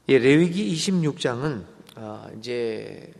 예, 레위기 26장은 이제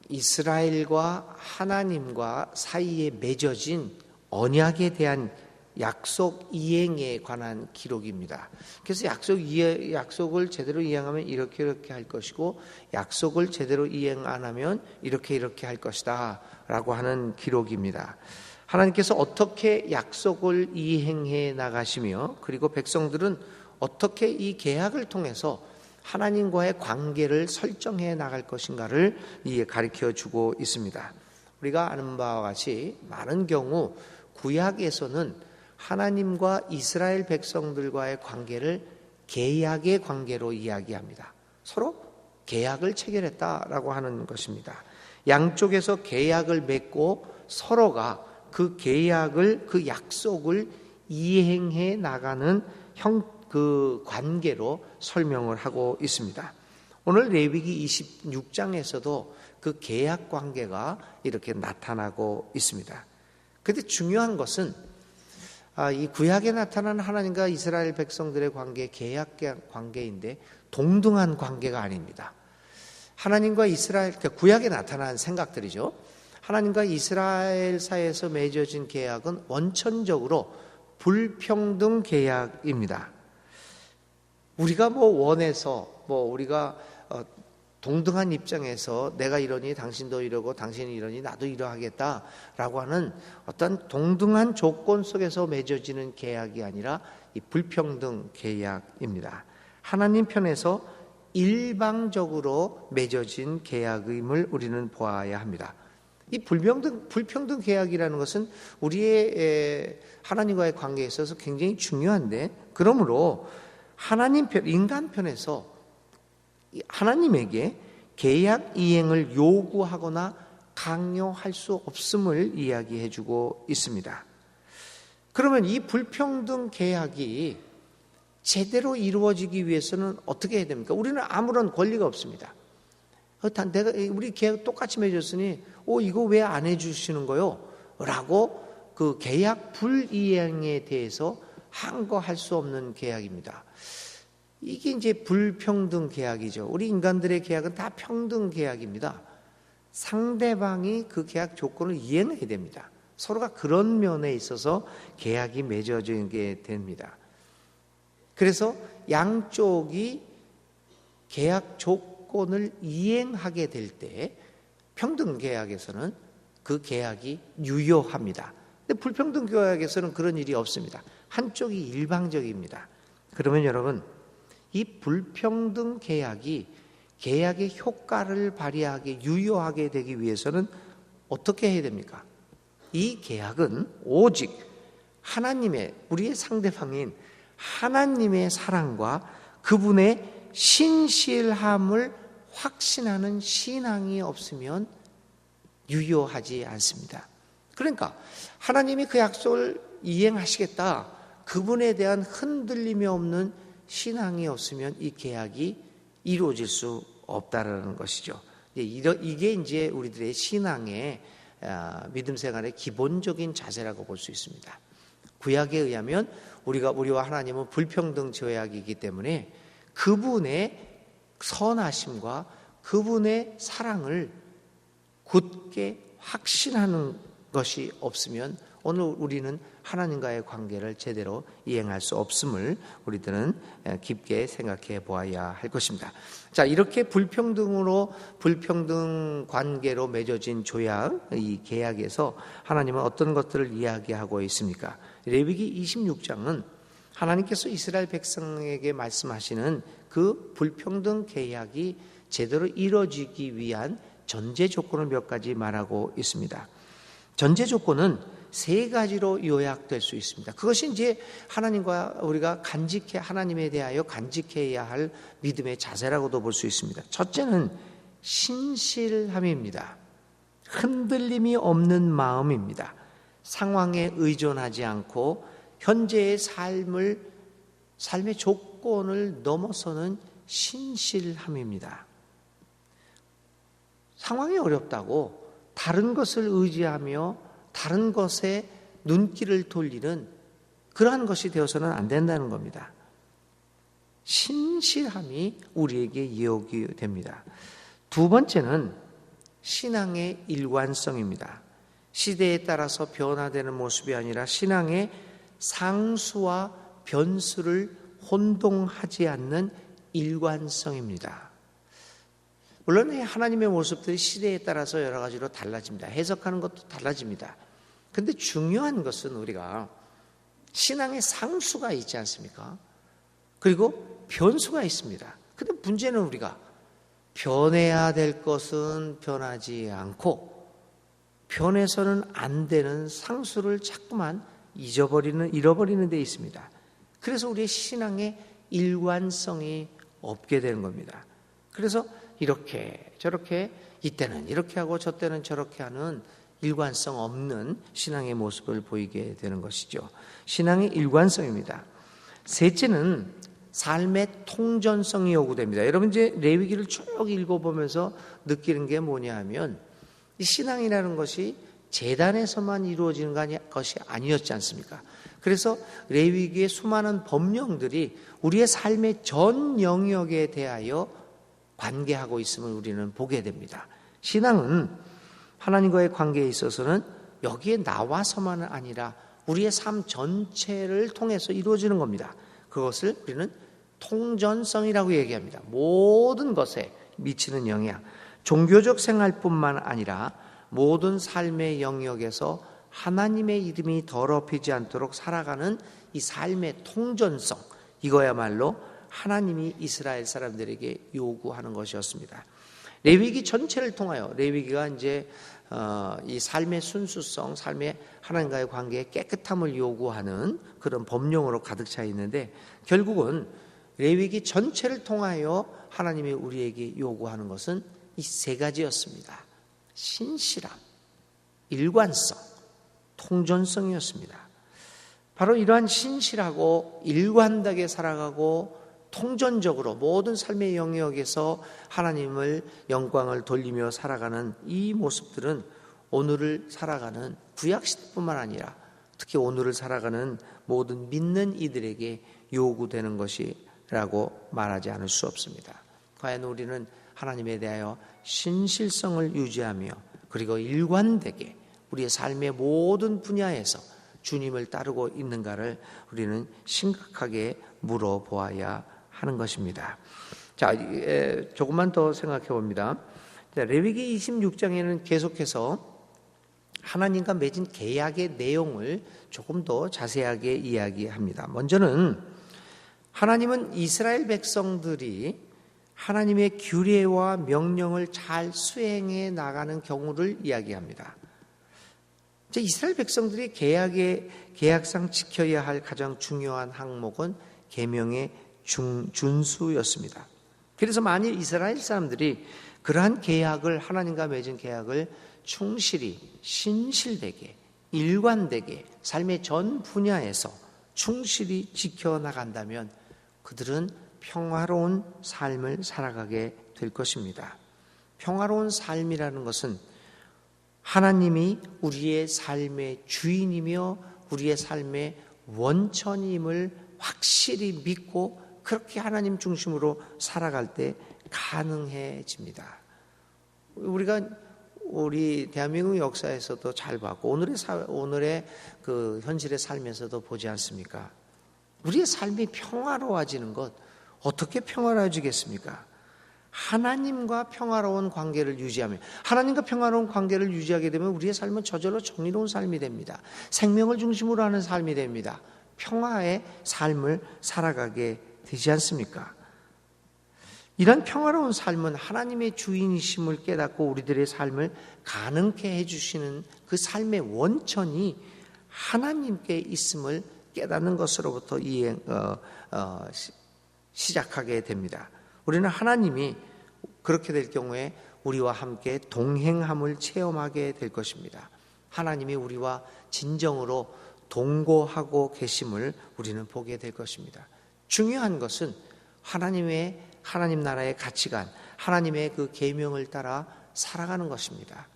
이스라엘과 하나님과 사이에 맺어진 언약에 대한 약속 이행에 관한 기록입니다. 그래서 약속을 제대로 이행하면 이렇게 할 것이고, 약속을 제대로 이행 안 하면 이렇게 할 것이다 라고 하는 기록입니다. 하나님께서 어떻게 약속을 이행해 나가시며, 그리고 백성들은 어떻게 이 계약을 통해서 하나님과의 관계를 설정해 나갈 것인가를 가르쳐 주고 있습니다. 우리가 아는 바와 같이 많은 경우 구약에서는 하나님과 이스라엘 백성들과의 관계를 계약의 관계로 이야기합니다. 서로 계약을 체결했다라고 하는 것입니다. 양쪽에서 계약을 맺고 서로가 그 계약을, 그 약속을 이행해 나가는 그 관계로 설명을 하고 있습니다. 오늘 레위기 26장에서도 그 계약 관계가 이렇게 나타나고 있습니다. 그런데 중요한 것은 이 구약에 나타난 하나님과 이스라엘 백성들의 관계, 계약 관계인데 동등한 관계가 아닙니다. 하나님과 이스라엘, 구약에 나타난 생각들이죠. 하나님과 이스라엘 사이에서 맺어진 계약은 원천적으로 불평등 계약입니다. 우리가 원해서 우리가 동등한 입장에서 내가 이러니 당신도 이러고 당신이 이러니 나도 이러하겠다라고 하는 어떤 동등한 조건 속에서 맺어지는 계약이 아니라 이 불평등 계약입니다. 하나님 편에서 일방적으로 맺어진 계약임을 우리는 보아야 합니다. 이 불평등 계약이라는 것은 우리의 하나님과의 관계에 있어서 굉장히 중요한데, 그러므로 하나님 편, 인간 편에서 하나님에게 계약 이행을 요구하거나 강요할 수 없음을 이야기해 주고 있습니다. 그러면 이 불평등 계약이 제대로 이루어지기 위해서는 어떻게 해야 됩니까? 우리는 아무런 권리가 없습니다. 우리 계약 똑같이 맺었으니 이거 왜 안 해주시는 거요? 라고 그 계약 불이행에 대해서 항거할 수 없는 계약입니다. 이게 이제 불평등 계약이죠. 우리 인간들의 계약은 다 평등 계약입니다. 상대방이 그 계약 조건을 이행해야 됩니다. 서로가 그런 면에 있어서 계약이 맺어지게 됩니다. 그래서 양쪽이 계약 조건을 이행하게 될 때 평등 계약에서는 그 계약이 유효합니다. 근데 불평등 계약에서는 그런 일이 없습니다. 한쪽이 일방적입니다. 그러면 여러분, 이 불평등 계약이 계약의 효과를 발휘하게 유효하게 되기 위해서는 어떻게 해야 됩니까? 이 계약은 오직 하나님의, 우리의 상대방인 하나님의 사랑과 그분의 신실함을 확신하는 신앙이 없으면 유효하지 않습니다. 그러니까 하나님이 그 약속을 이행하시겠다, 그분에 대한 흔들림이 없는 신앙이 없으면 이 계약이 이루어질 수 없다라는 것이죠. 이게 이제 우리들의 신앙의 믿음 생활의 기본적인 자세라고 볼 수 있습니다. 구약에 의하면 우리와 하나님은 불평등 조약이기 때문에 그분의 선하심과 그분의 사랑을 굳게 확신하는 것이 없으면 오늘 우리는 하나님과의 관계를 제대로 이행할 수 없음을 우리들은 깊게 생각해 보아야 할 것입니다. 자, 이렇게 불평등 관계로 맺어진 조약, 이 계약에서 하나님은 어떤 것들을 이야기하고 있습니까? 레위기 26장은 하나님께서 이스라엘 백성에게 말씀하시는 그 불평등 계약이 제대로 이루어지기 위한 전제 조건을 몇 가지 말하고 있습니다. 전제 조건은 세 가지로 요약될 수 있습니다. 그것이 이제 하나님과 우리가 하나님에 대하여 간직해야 할 믿음의 자세라고도 볼 수 있습니다. 첫째는 신실함입니다. 흔들림이 없는 마음입니다. 상황에 의존하지 않고 현재의 삶의 조건을 넘어서는 신실함입니다. 상황이 어렵다고 다른 것을 의지하며 다른 것에 눈길을 돌리는 그러한 것이 되어서는 안 된다는 겁니다. 신실함이 우리에게 요구됩니다. 두 번째는 신앙의 일관성입니다. 시대에 따라서 변화되는 모습이 아니라 신앙의 상수와 변수를 혼동하지 않는 일관성입니다. 물론 하나님의 모습들이 시대에 따라서 여러 가지로 달라집니다. 해석하는 것도 달라집니다. 그런데 중요한 것은 우리가 신앙의 상수가 있지 않습니까? 그리고 변수가 있습니다. 그런데 문제는 우리가 변해야 될 것은 변하지 않고 변해서는 안 되는 상수를 자꾸만 잃어버리는 데 있습니다. 그래서 우리의 신앙의 일관성이 없게 되는 겁니다. 그래서 이렇게 저렇게 이때는 이렇게 하고 저때는 저렇게 하는 일관성 없는 신앙의 모습을 보이게 되는 것이죠. 신앙의 일관성입니다. 셋째는 삶의 통전성이 요구됩니다. 여러분 이제 레위기를 쭉 읽어보면서 느끼는 게 뭐냐 하면 이 신앙이라는 것이 제단에서만 이루어지는 것이 아니었지 않습니까? 그래서 레위기의 수많은 법령들이 우리의 삶의 전 영역에 대하여 관계하고 있음을 우리는 보게 됩니다. 신앙은 하나님과의 관계에 있어서는 여기에 나와서만은 아니라 우리의 삶 전체를 통해서 이루어지는 겁니다. 그것을 우리는 통전성이라고 얘기합니다. 모든 것에 미치는 영향, 종교적 생활뿐만 아니라 모든 삶의 영역에서 하나님의 이름이 더럽히지 않도록 살아가는 이 삶의 통전성, 이거야말로 하나님이 이스라엘 사람들에게 요구하는 것이었습니다. 레위기 전체를 통하여 레위기가 이제 이 삶의 순수성, 삶의 하나님과의 관계의 깨끗함을 요구하는 그런 법령으로 가득 차 있는데 결국은 레위기 전체를 통하여 하나님이 우리에게 요구하는 것은 이 세 가지였습니다. 신실함, 일관성, 통전성이었습니다. 바로 이러한 신실하고 일관되게 살아가고 통전적으로 모든 삶의 영역에서 하나님을 영광을 돌리며 살아가는 이 모습들은 오늘을 살아가는 구약시대뿐만 아니라 특히 오늘을 살아가는 모든 믿는 이들에게 요구되는 것이라고 말하지 않을 수 없습니다. 과연 우리는 하나님에 대하여 신실성을 유지하며 그리고 일관되게 우리의 삶의 모든 분야에서 주님을 따르고 있는가를 우리는 심각하게 물어보아야 하는 것입니다. 자, 조금만 더 생각해 봅니다. 레위기 26장에는 계속해서 하나님과 맺은 계약의 내용을 조금 더 자세하게 이야기합니다. 먼저는 하나님은 이스라엘 백성들이 하나님의 규례와 명령을 잘 수행해 나가는 경우를 이야기합니다. 이스라엘 백성들이 계약상 지켜야 할 가장 중요한 항목은 계명의 준수였습니다. 그래서 만일 이스라엘 사람들이 그러한 계약을 하나님과 맺은 계약을 충실히 신실되게 일관되게 삶의 전 분야에서 충실히 지켜나간다면 그들은 평화로운 삶을 살아가게 될 것입니다. 평화로운 삶이라는 것은 하나님이 우리의 삶의 주인이며 우리의 삶의 원천임을 확실히 믿고 그렇게 하나님 중심으로 살아갈 때 가능해집니다. 우리 대한민국 역사에서도 잘 봤고 오늘의 그 현실의 삶에서도 보지 않습니까? 우리의 삶이 평화로워지는 것 어떻게 평화로워지겠습니까? 하나님과 평화로운 관계를 유지하며 하나님과 평화로운 관계를 유지하게 되면 우리의 삶은 저절로 정의로운 삶이 됩니다. 생명을 중심으로 하는 삶이 됩니다. 평화의 삶을 살아가게 되지 않습니까? 이런 평화로운 삶은 하나님의 주인이심을 깨닫고 우리들의 삶을 가능케 해주시는 그 삶의 원천이 하나님께 있음을 깨닫는 것으로부터 시작하게 됩니다. 우리는 하나님이 그렇게 될 경우에 우리와 함께 동행함을 체험하게 될 것입니다. 하나님이 우리와 진정으로 동거하고 계심을 우리는 보게 될 것입니다. 중요한 것은 하나님 나라의 가치관, 하나님의 그 계명을 따라 살아가는 것입니다.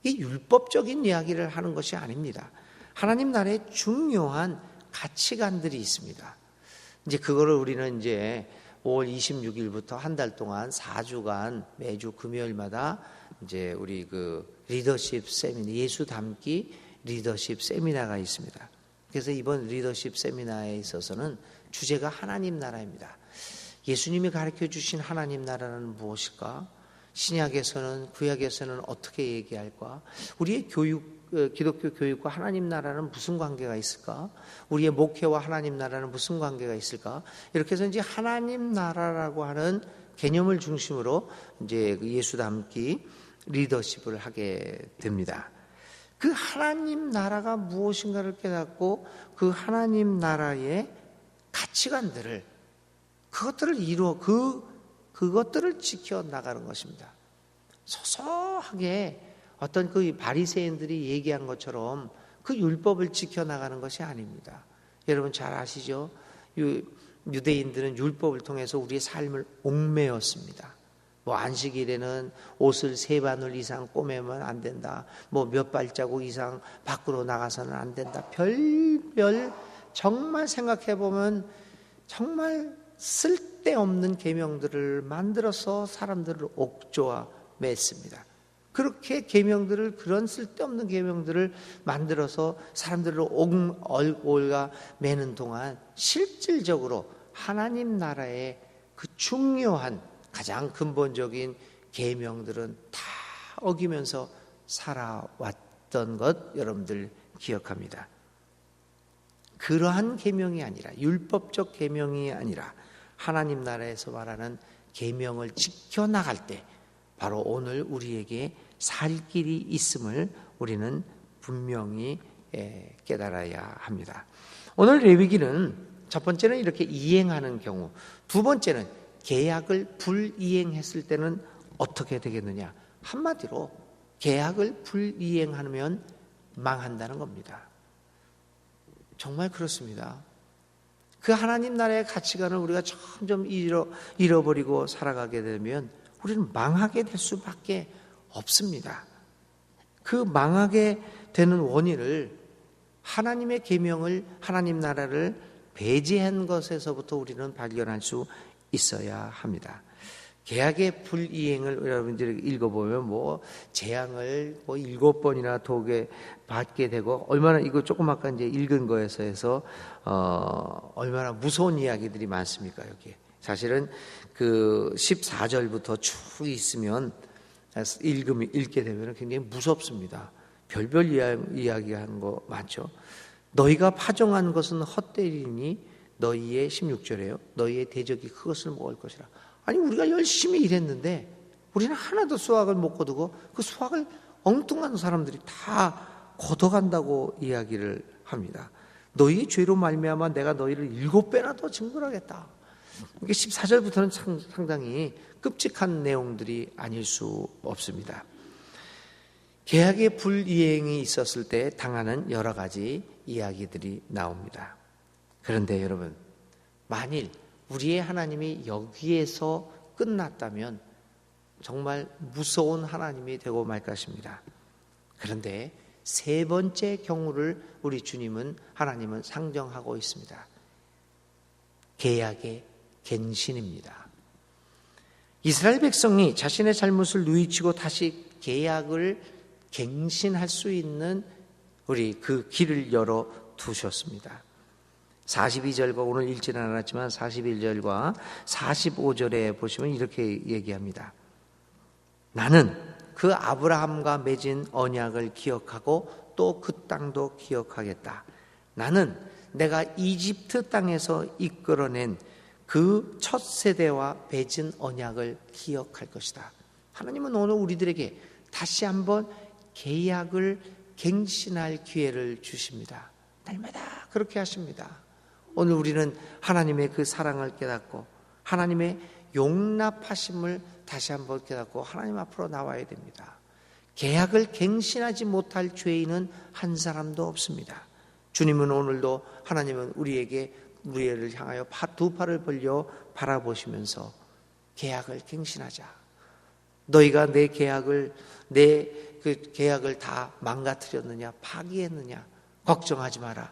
이 율법적인 이야기를 하는 것이 아닙니다. 하나님 나라의 중요한 가치관들이 있습니다. 이제 그거를 우리는 이제 5월 26일부터 한 달 동안 4주간 매주 금요일마다 이제 우리 그 리더십 세미나, 예수 닮기 리더십 세미나가 있습니다. 그래서 이번 리더십 세미나에 있어서는 주제가 하나님 나라입니다. 예수님이 가르쳐 주신 하나님 나라는 무엇일까? 신약에서는, 구약에서는 어떻게 얘기할까? 우리의 기독교 교육과 하나님 나라는 무슨 관계가 있을까? 우리의 목회와 하나님 나라는 무슨 관계가 있을까? 이렇게 해서 이제 하나님 나라라고 하는 개념을 중심으로 이제 예수 닮기 리더십을 하게 됩니다. 그 하나님 나라가 무엇인가를 깨닫고 그 하나님 나라의 가치관들을, 그것들을 그것들을 지켜 나가는 것입니다. 소소하게 어떤 그 바리새인들이 얘기한 것처럼 그 율법을 지켜 나가는 것이 아닙니다. 여러분 잘 아시죠? 유대인들은 율법을 통해서 우리의 삶을 옥매였습니다. 뭐 안식일에는 옷을 3바늘 이상 꼬매면 안 된다. 뭐 몇 발자국 이상 밖으로 나가서는 안 된다. 별별 정말 생각해 보면 정말 쓸데없는 계명들을 만들어서 사람들을 옥조와 맸습니다. 그렇게 계명들을, 그런 쓸데없는 계명들을 만들어서 사람들을 올가 매는 동안 실질적으로 하나님 나라의 그 중요한 가장 근본적인 계명들은 다 어기면서 살아왔던 것 여러분들 기억합니다. 그러한 계명이 아니라, 율법적 계명이 아니라 하나님 나라에서 말하는 계명을 지켜나갈 때 바로 오늘 우리에게 살 길이 있음을 우리는 분명히 깨달아야 합니다. 오늘 레위기는 첫 번째는 이렇게 이행하는 경우, 두 번째는 계약을 불이행했을 때는 어떻게 되겠느냐. 한마디로 계약을 불이행하면 망한다는 겁니다. 정말 그렇습니다. 그 하나님 나라의 가치관을 우리가 점점 잃어버리고 살아가게 되면 우리는 망하게 될 수밖에 없습니다. 그 망하게 되는 원인을, 하나님의 계명을, 하나님 나라를 배제한 것에서부터 우리는 발견할 수 있어야 합니다. 계약의 불이행을 여러분들이 읽어보면 뭐 재앙을 뭐 7번이나 도게 받게 되고, 얼마나, 이거 조금 아까 이제 읽은 거에서 해서 얼마나 무서운 이야기들이 많습니까? 여기에 사실은 그 14절부터 쭉 있으면 읽게 되면 굉장히 무섭습니다. 별별 이야기한 거 많죠. 너희가 파종한 것은 헛되리니 너희의, 16절에요, 너희의 대적이 그것을 먹을 것이라. 아니, 우리가 열심히 일했는데 우리는 하나도 수확을 못 거두고 그 수확을 엉뚱한 사람들이 다 걷어간다고 이야기를 합니다. 너희의 죄로 말미암아 내가 너희를 7배나 더 증거하겠다. 이게 14절부터는 상당히 끔찍한 내용들이 아닐 수 없습니다. 계약의 불이행이 있었을 때 당하는 여러 가지 이야기들이 나옵니다. 그런데 여러분, 만일 우리의 하나님이 여기에서 끝났다면 정말 무서운 하나님이 되고 말 것입니다. 그런데 세 번째 경우를 우리 주님은, 하나님은 상정하고 있습니다. 계약의 갱신입니다. 이스라엘 백성이 자신의 잘못을 누이치고 다시 계약을 갱신할 수 있는 우리 그 길을 열어 두셨습니다. 42절과, 오늘 읽지는 않았지만 41절과 45절에 보시면 이렇게 얘기합니다. 나는 그 아브라함과 맺은 언약을 기억하고 또 그 땅도 기억하겠다. 나는 내가 이집트 땅에서 이끌어낸 그 첫 세대와 맺은 언약을 기억할 것이다. 하나님은 오늘 우리들에게 다시 한번 계약을 갱신할 기회를 주십니다. 날마다 그렇게 하십니다. 오늘 우리는 하나님의 그 사랑을 깨닫고 하나님의 용납하심을 다시 한번 깨닫고 하나님 앞으로 나와야 됩니다. 계약을 갱신하지 못할 죄인은 한 사람도 없습니다. 주님은 오늘도, 하나님은 우리를 향하여 두 팔을 벌려 바라보시면서 계약을 갱신하자. 너희가 내 계약을 다 망가뜨렸느냐, 파기했느냐, 걱정하지 마라.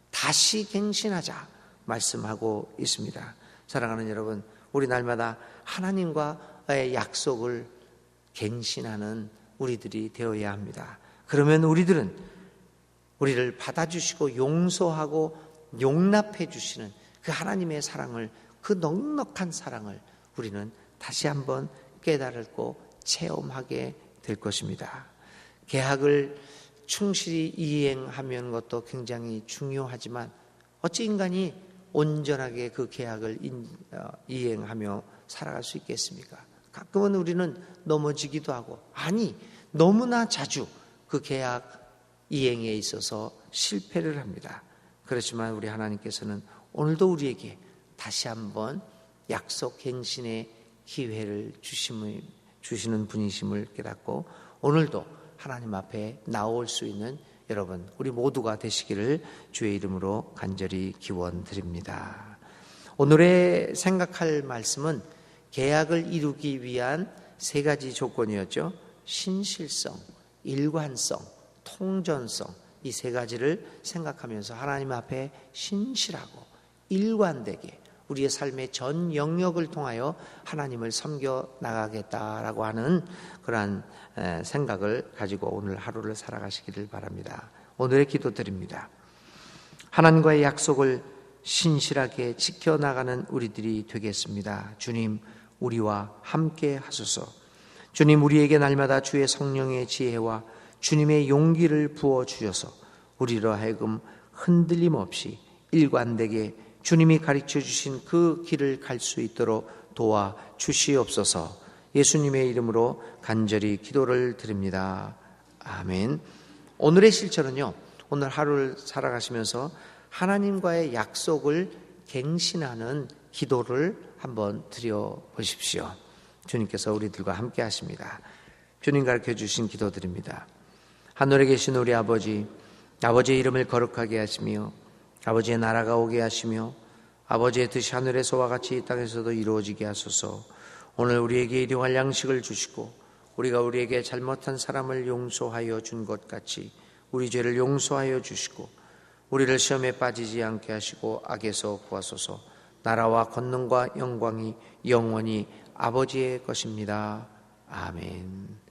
다시 갱신하자 말씀하고 있습니다. 사랑하는 여러분, 우리 날마다 하나님과의 약속을 갱신하는 우리들이 되어야 합니다. 그러면 우리들은 우리를 받아주시고 용서하고 용납해 주시는 그 하나님의 사랑을, 그 넉넉한 사랑을 우리는 다시 한번 깨달고 체험하게 될 것입니다. 계약을 충실히 이행하는 것도 굉장히 중요하지만 어찌 인간이 온전하게 그 계약을 이행하며 살아갈 수 있겠습니까? 가끔은 우리는 넘어지기도 하고, 아니 너무나 자주 그 계약 이행에 있어서 실패를 합니다. 그렇지만 우리 하나님께서는 오늘도 우리에게 다시 한번 약속 갱신의 기회를 주시는 분이심을 깨닫고 오늘도 하나님 앞에 나올 수 있는 여러분 우리 모두가 되시기를 주의 이름으로 간절히 기원드립니다. 오늘의 생각할 말씀은 계약을 이루기 위한 세 가지 조건이었죠. 신실성, 일관성, 통전성, 이 세 가지를 생각하면서 하나님 앞에 신실하고 일관되게 우리의 삶의 전 영역을 통하여 하나님을 섬겨 나가겠다라고 하는 그러한 생각을 가지고 오늘 하루를 살아가시기를 바랍니다. 오늘의 기도 드립니다. 하나님과의 약속을 신실하게 지켜나가는 우리들이 되겠습니다. 주님, 우리와 함께 하소서. 주님, 우리에게 날마다 주의 성령의 지혜와 주님의 용기를 부어주셔서 우리로 하여금 흔들림 없이 일관되게 주님이 가르쳐 주신 그 길을 갈 수 있도록 도와주시옵소서. 예수님의 이름으로 간절히 기도를 드립니다. 아멘. 오늘의 실천은요, 오늘 하루를 살아가시면서 하나님과의 약속을 갱신하는 기도를 한번 드려보십시오. 주님께서 우리들과 함께 하십니다. 주님 가르쳐 주신 기도 드립니다. 하늘에 계신 우리 아버지, 아버지의 이름을 거룩하게 하시며 아버지의 나라가 오게 하시며 아버지의 뜻이 하늘에서와 같이 이 땅에서도 이루어지게 하소서. 오늘 우리에게 일용할 양식을 주시고 우리가 우리에게 잘못한 사람을 용서하여 준 것 같이 우리 죄를 용서하여 주시고 우리를 시험에 빠지지 않게 하시고 악에서 구하소서. 나라와 권능과 영광이 영원히 아버지의 것입니다. 아멘.